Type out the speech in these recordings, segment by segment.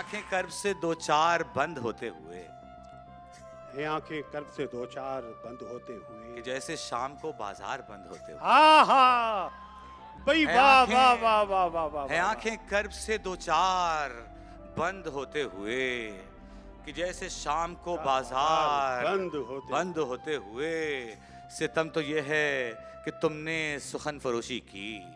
आंखें कर्ब से दो चार बंद होते हुए, है आंखें कर्ब से दो चार बंद होते हुए, कि जैसे शाम को बाजार बंद होते हुए। आहा भाई है वाह आंखें- वाह वाह वाह वाह वाह है वाह। आंखें कर्ब से दो चार बंद होते हुए, कि जैसे शाम को बाजार बंद होते हुए। सितम तो ये है कि तुमने सुखन फरोशी की,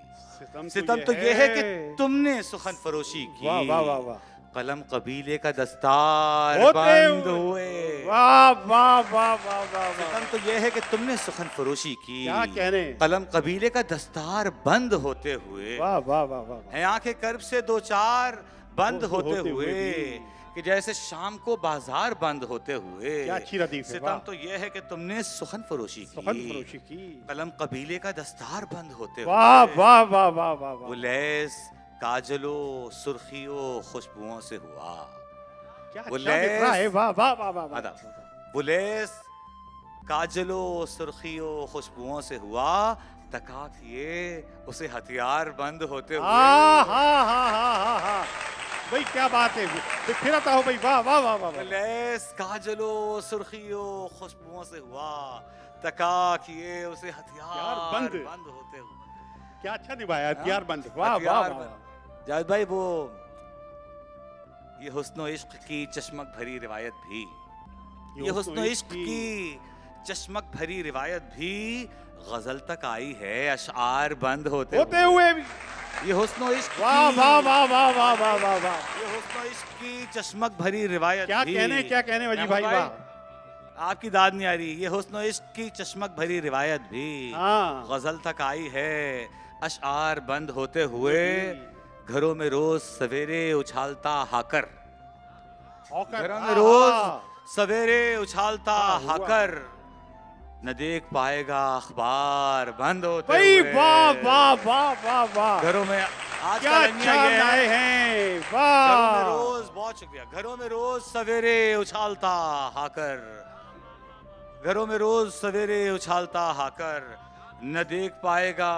सितम तो ये है कि तुमने सुखन फरोशी की। वाह वाह वाह वाह। कलम कबीले का दस्तार होते बंद हुए। हुए। वाह वाह वाह वाह वाह वाह। सितम तो ये है कि तुमने सुखन फरोशी की, क्या कहने। कलम कबीले का दस्तार बंद होते हुए। वाह वाह वाह वाह। है आंखें कर्ब से दो चार बंद होते होते हुए हुए, भी। कि जैसे शाम को बाजार बंद होते हुए। क्या अच्छी लतीफ है। सितम वाह। तो ये है कि तुमने सुखन फरोशी सुखन की, फरोशी की। कलम कबीले का दस्तार बंद होते वाह हुए। वाह वाह वाह वाह वो वाह। लैस काजलो सुर्खियों खुशबुओं से हुआ। क्या वो अच्छा दिख रहा है। वाह वाह वाह वाह वाह। आदा। वो लैस काजलो सुर्खियों खुशबुओं से हुआ, तका किए उसे हथियार बंद होते हुए। हाँ हाँ हाँ हाँ हाँ हाँ। भाई क्या बात है। फिर आता हो भाई। वाह वाह वाह वाह वाह। लैस काजलो सुर्खियों खुशबुओं से हुआ, तका किए उसे हथियार बंद। बंद होते हुए। क्या अच्छा निभाया। हथियार बंद। वाह वाह हथियार वाह। बंद। जावेद भाई, वो ये हुस्न इश्क की चश्मक भरी रिवायत भी, ये हुस्न इश्क की चश्मक भरी रिवायत भी गजल तक आई है अशआर बंद होते हुए भी। ये हुस्न इश्क वाह की- वाह वाह वाह वाह वाह वाह वाह। ये हुस्न इश्क की चश्मक भरी रिवायत क्या भी। कहने वजी भाई। वाह। आपकी दाद नहीं आ रही। ये हुस्न इश्क की चश्मक भरी रिवायत भी हाँ। गजल तक आई है अशआर बंद होते हुए। घरों में रोज सवेरे उछालता हाकर, घरों में रोज सवेरे उछालता हाकर, न देख पाएगा अखबार बंद होते हुए। वाह वाह वाह वाह वाह। घरों में आज क्या का अच्छा ये है। लाए हैं। घरों में वाह। रोज, बहुत शुक्रिया। घरों में रोज सवेरे उछालता हाकर, घरों में रोज सवेरे उछालता हाकर, न देख पाएगा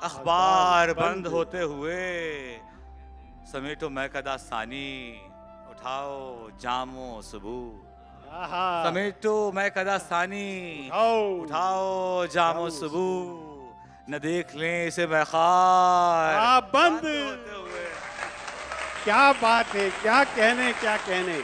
अखबार बंद होते हुए। समेटो मैं कदा सानी, उठाओ जामो सुबह। समेटो मैं कदा सानी, उठाओ जामो सुबह, न देख लें इसे मैखार बंद। होते हुए। क्या बात है। क्या कहने क्या कहने।